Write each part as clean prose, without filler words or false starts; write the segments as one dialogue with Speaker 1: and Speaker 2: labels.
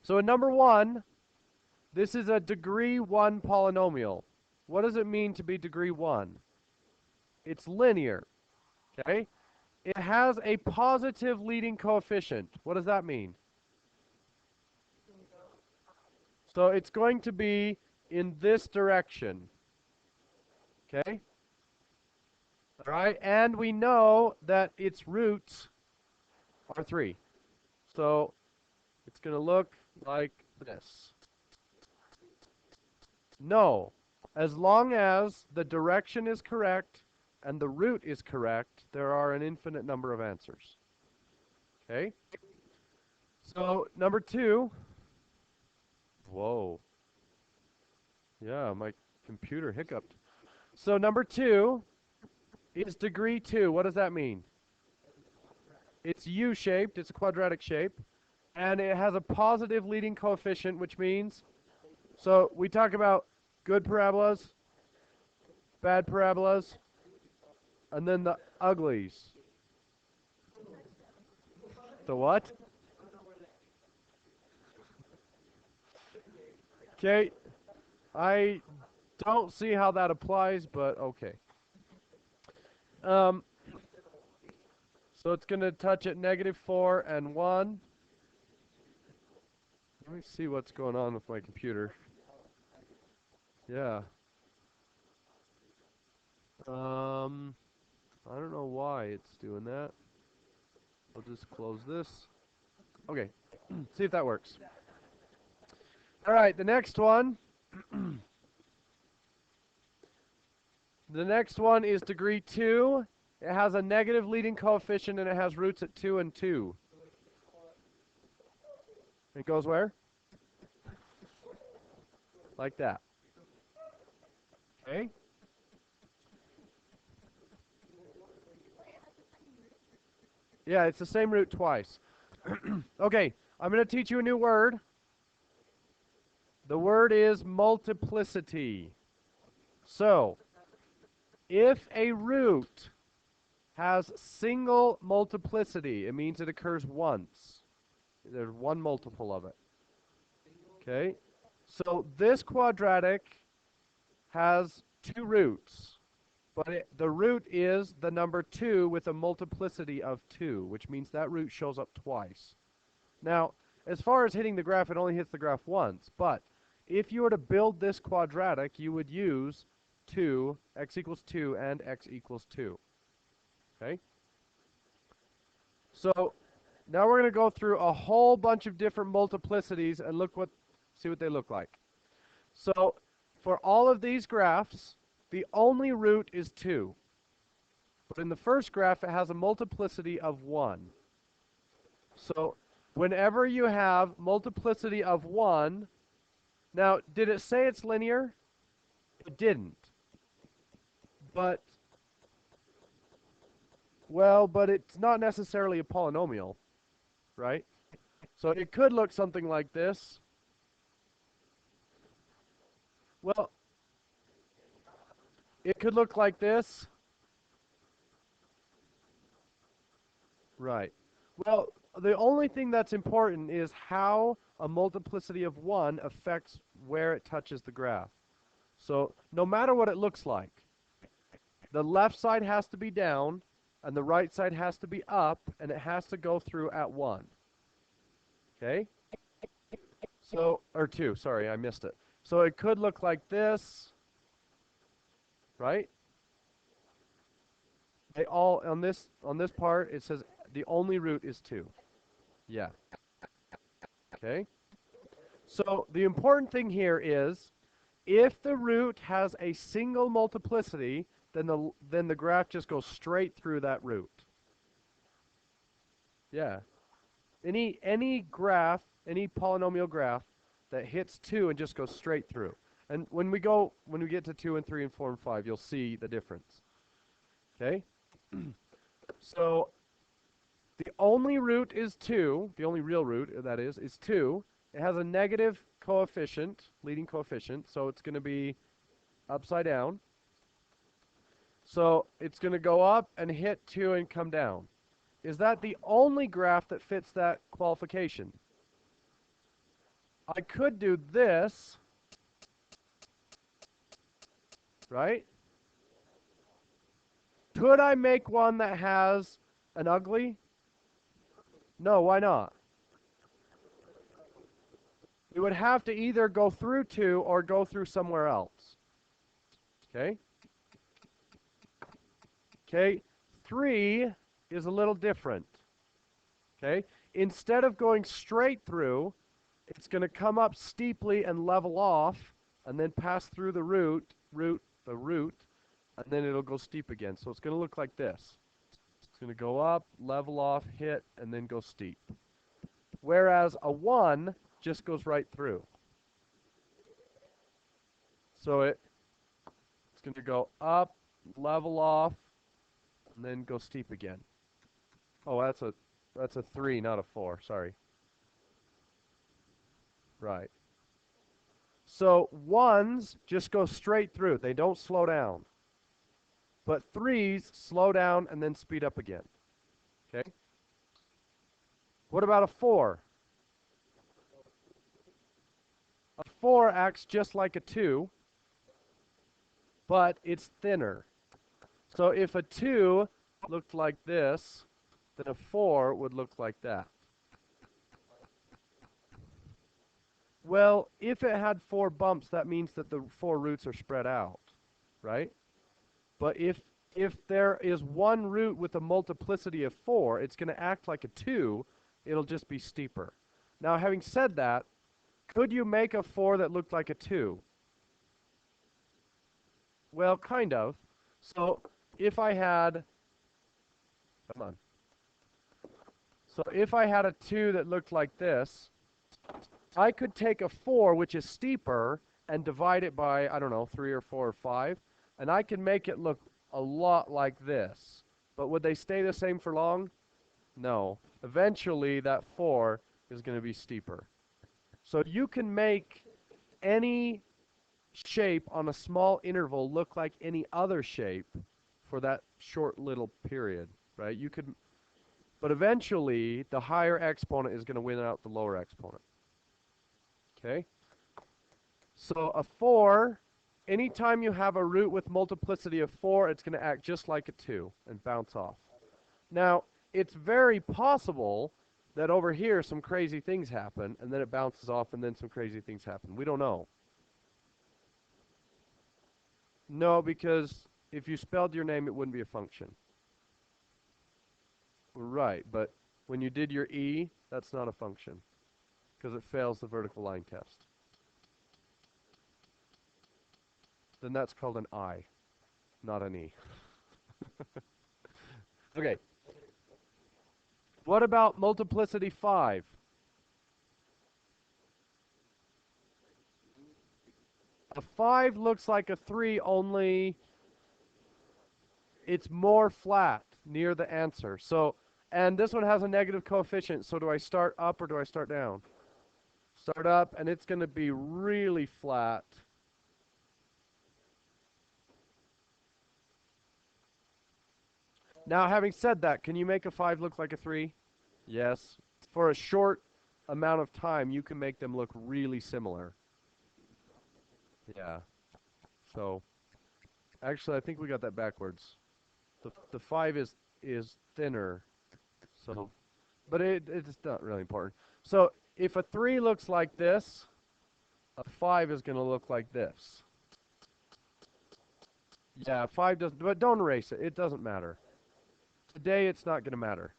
Speaker 1: So in number 1, this is a degree 1 polynomial. What does it mean to be degree 1? It's linear, okay? It has a positive leading coefficient. What does that mean? So it's going to be in this direction, okay? All right, and we know that its roots are 3. So it's going to look like this. No, as long as the direction is correct and the root is correct, there are an infinite number of answers. Okay? So, number 2. Whoa. Yeah, my computer hiccuped. So, number 2 is degree 2. What does that mean? It's U-shaped. It's a quadratic shape. And it has a positive leading coefficient, which means, so we talk about good parabolas, bad parabolas, and then the uglies. The what? Okay, I don't see how that applies, but okay. So it's going to touch at -4 and 1. Let me see what's going on with my computer. Yeah. I don't know why it's doing that. I'll just close this. Okay, see if that works. All right, the next one. The next one is degree 2. It has a negative leading coefficient and it has roots at 2 and 2. It goes where? Like that. Okay? Yeah, it's the same root twice. Okay, I'm going to teach you a new word. The word is multiplicity. So, if a root has single multiplicity, it means it occurs once. There's one multiple of it. Okay? So this quadratic has 2 roots, but the root is the number 2 with a multiplicity of 2, which means that root shows up twice. Now, as far as hitting the graph, it only hits the graph once, but if you were to build this quadratic, you would use 2, x equals 2, and x equals 2. Okay? So now we're going to go through a whole bunch of different multiplicities and see what they look like. So for all of these graphs, the only root is 2. But in the first graph, it has a multiplicity of 1. So whenever you have multiplicity of 1, now, did it say it's linear? It didn't. But it's not necessarily a polynomial, right? So it could look something like this. Well, it could look like this. Right. Well, the only thing that's important is how a multiplicity of 1 affects where it touches the graph. So no matter what it looks like, the left side has to be down, and the right side has to be up, and it has to go through at 1. Okay? So, or 2, sorry, I missed it. So it could look like this, right? They all, on this part, it says the only root is 2. Yeah. Okay? So the important thing here is, if the root has a single multiplicity, then the graph just goes straight through that root. Yeah. Any graph, any polynomial graph that hits 2 and just goes straight through. And when we get to 2 and 3 and 4 and 5, you'll see the difference. Okay? So the only root is 2. The only real root, that is 2. It has a negative coefficient, leading coefficient, so it's going to be upside down. So it's going to go up and hit 2 and come down. Is that the only graph that fits that qualification? I could do this, right? Could I make one that has an ugly? No, why not? We would have to either go through 2 or go through somewhere else. Okay? Okay? 3 is a little different. Okay? Instead of going straight through, it's going to come up steeply and level off, and then pass through the root, and then it'll go steep again. So it's going to look like this. It's going to go up, level off, hit, and then go steep. Whereas a 1 just goes right through. So it's going to go up, level off, and then go steep again. Oh, that's a 3, not a 4. Sorry. Right. So 1s just go straight through. They don't slow down. But 3s slow down and then speed up again. Okay? What about a 4? A 4 acts just like a 2, but it's thinner. So if a 2 looked like this, then a 4 would look like that. Well, if it had 4 bumps, that means that the 4 roots are spread out, right? But if there is one root with a multiplicity of 4, it's going to act like a 2. It'll just be steeper. Now, having said that, could you make a 4 that looked like a 2? Well, kind of. So if I had, come on. So if I had a 2 that looked like this, I could take a 4, which is steeper, and divide it by, I don't know, 3 or 4 or 5, and I can make it look a lot like this. But would they stay the same for long? No. Eventually, that 4 is going to be steeper. So you can make any shape on a small interval look like any other shape for that short little period, right? You could, but eventually, the higher exponent is going to win out the lower exponent. Okay? So a 4, anytime you have a root with multiplicity of 4, it's going to act just like a 2 and bounce off. Now, it's very possible that over here some crazy things happen, and then it bounces off, and then some crazy things happen. We don't know. No, because if you spelled your name, it wouldn't be a function. Right, but when you did your E, that's not a function, because it fails the vertical line test. Then that's called an I, not an E. Okay. What about multiplicity 5? A 5 looks like a 3, only it's more flat near the answer. So, and this one has a negative coefficient, so do I start up or do I start down? Start up, and it's going to be really flat. Now, having said that, can you make a 5 look like a 3? Yes. For a short amount of time, you can make them look really similar. Yeah. So, actually, I think we got that backwards. The 5 is thinner. So, but it's not really important. So, if a 3 looks like this, a 5 is going to look like this. Yeah, 5 doesn't, but don't erase it. It doesn't matter. Today, it's not going to matter.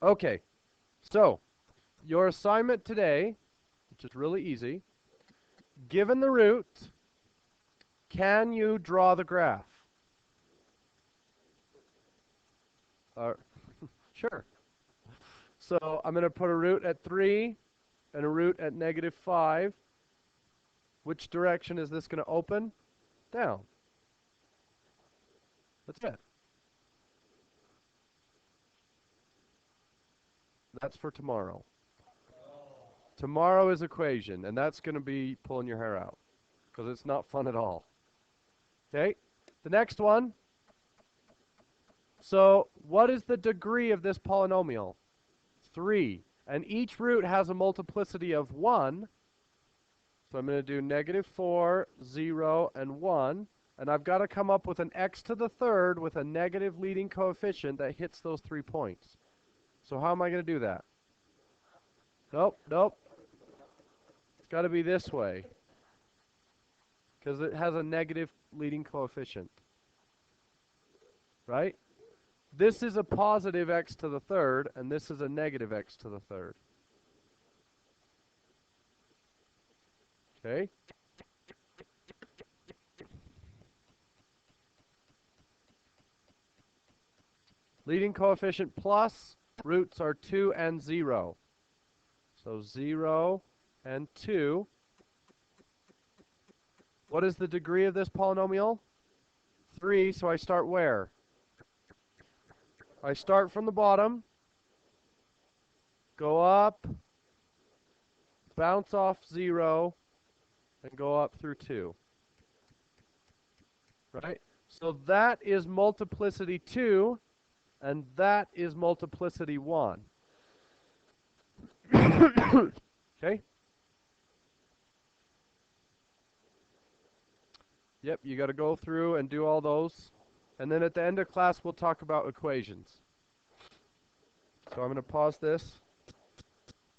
Speaker 1: Okay, so your assignment today, which is really easy, given the root, can you draw the graph? Sure. So I'm going to put a root at 3 and a root at -5. Which direction is this going to open? Down. That's it. That's for tomorrow. Tomorrow is equation, and that's going to be pulling your hair out because it's not fun at all. Okay? The next one. So what is the degree of this polynomial? 3. And each root has a multiplicity of 1. So I'm going to do negative 4, 0, and 1. And I've got to come up with an x to the third with a negative leading coefficient that hits those 3 points. So how am I going to do that? Nope, nope. It's got to be this way, because it has a negative leading coefficient. Right? This is a positive x to the third, and this is a negative x to the third. Okay? Leading coefficient plus, roots are 2 and 0. So 0 and 2. What is the degree of this polynomial? 3, so I start where? I start from the bottom, go up, bounce off 0, and go up through 2. Right? So that is multiplicity 2, and that is multiplicity 1. Okay? Yep, you got to go through and do all those. And then at the end of class, we'll talk about equations. So I'm going to pause this.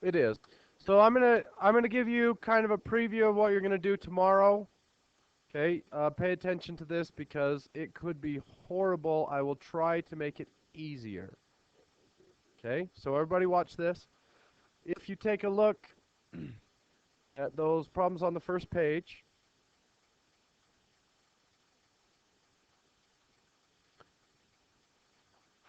Speaker 1: It is. So I'm going to give you kind of a preview of what you're going to do tomorrow. Okay? Pay attention to this because it could be horrible. I will try to make it easier. Okay? So everybody watch this. If you take a look at those problems on the first page,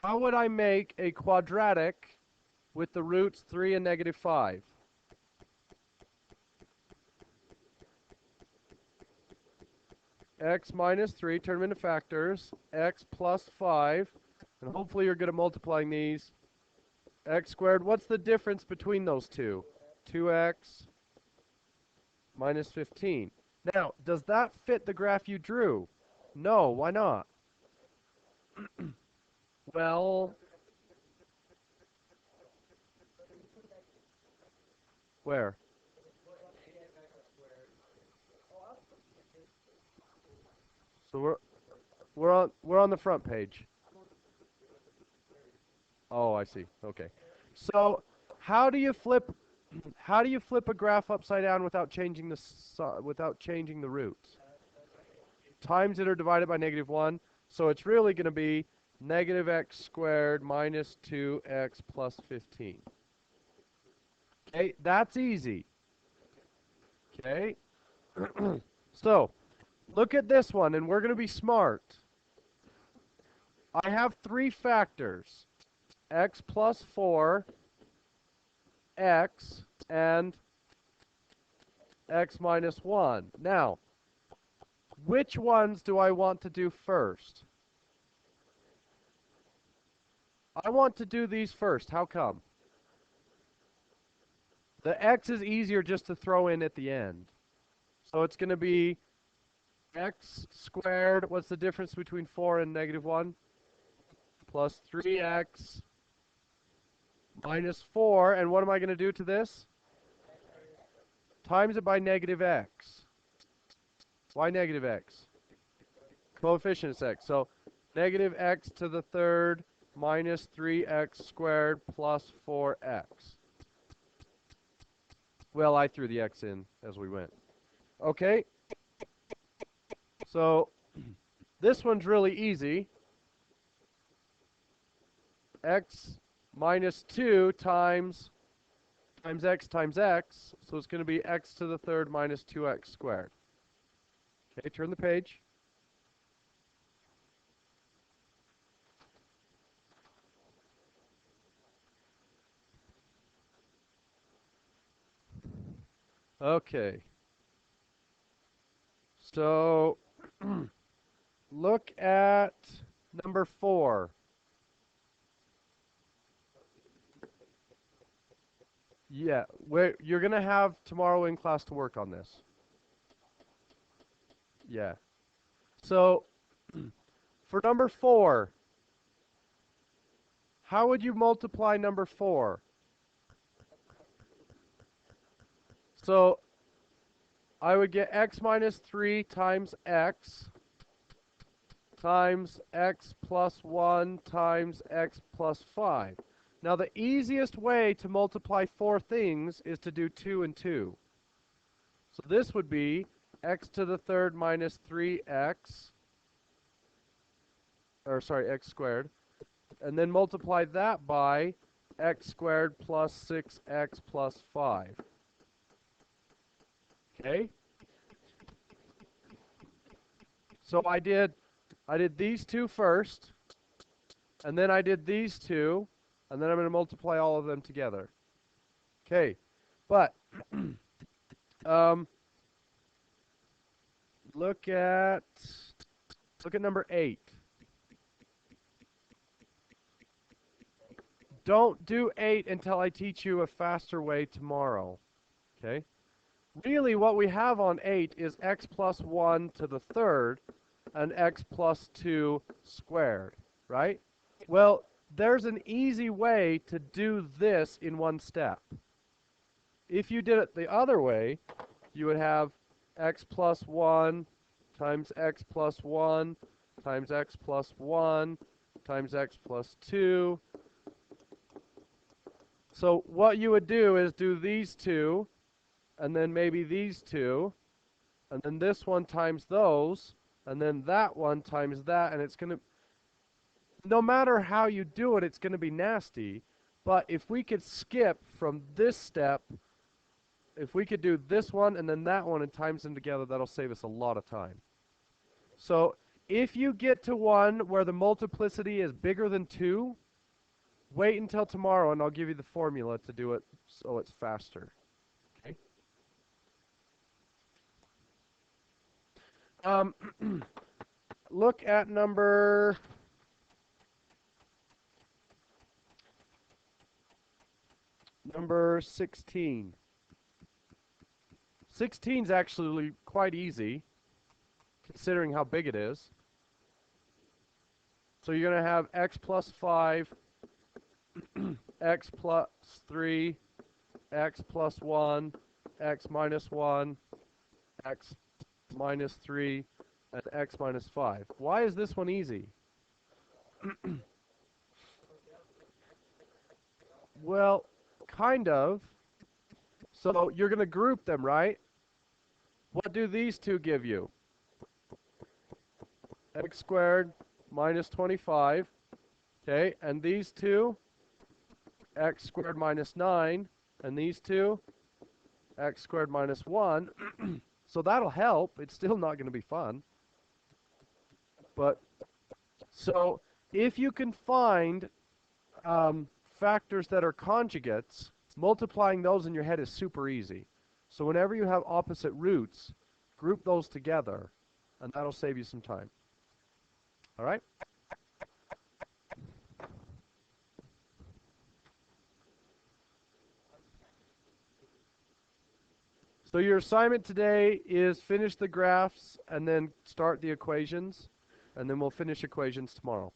Speaker 1: how would I make a quadratic with the roots 3 and negative 5? X minus 3, turn them into factors, x plus 5, and hopefully you're good at multiplying these. X squared, what's the difference between those two? 2x minus 15. Now, does that fit the graph you drew? No, why not? Well, where? So we're on the front page. Oh, I see. Okay. So, how do you flip a graph upside down without changing the roots? Times it are divided by negative 1. So it's really going to be negative x squared minus 2x plus 15. Okay, that's easy. Okay. So, look at this one, and we're going to be smart. I have 3 factors, x plus 4, x, and x minus 1. Now, which ones do I want to do first? I want to do these first. How come? The x is easier just to throw in at the end. So it's going to be x squared. What's the difference between 4 and negative 1? Plus 3x minus 4. And what am I going to do to this? Times it by negative x. Why negative x? Coefficient is x. So negative x to the third minus 3x squared plus 4x. Well, I threw the x in as we went. Okay. So this one's really easy. X minus 2 times x times x. So it's going to be x to the third minus 2x squared. Okay, turn the page. Okay. So look at number 4. Yeah, you're going to have tomorrow in class to work on this. Yeah. So for number 4, how would you multiply number 4? So I would get x minus 3 times x times x plus 1 times x plus 5. Now the easiest way to multiply four things is to do 2 and 2. So this would be x to the third minus 3x, or sorry, x squared, and then multiply that by x squared plus 6x plus 5. Okay? So I did these two first, and then I did these two, and then I'm going to multiply all of them together. Okay, but look at number 8. Don't do 8 until I teach you a faster way tomorrow. Okay? Really, what we have on 8 is x plus 1 to the third and x plus 2 squared, right? Well, there's an easy way to do this in one step. If you did it the other way, you would have x plus 1 times x plus 1 times x plus 1 times x plus 2. So what you would do is do these two, and then maybe these two, and then this one times those, and then that one times that, and it's going to, no matter how you do it, it's going to be nasty. But if we could skip from this step, if we could do this one and then that one and times them together, that'll save us a lot of time. So if you get to one where the multiplicity is bigger than 2, wait until tomorrow and I'll give you the formula to do it so it's faster. Okay? Look at number 16. 16 is actually quite easy, considering how big it is. So you're going to have x plus 5, x plus 3, x plus 1, x minus 1, x minus 3, and x minus 5. Why is this one easy? Well, kind of. So you're going to group them, right? What do these two give you? X squared minus 25. Okay, and these two, x squared minus 9. And these two, x squared minus 1. So that'll help. It's still not going to be fun. But, so if you can find factors that are conjugates, multiplying those in your head is super easy. So whenever you have opposite roots, group those together, and that'll save you some time. All right? So your assignment today is finish the graphs and then start the equations, and then we'll finish equations tomorrow.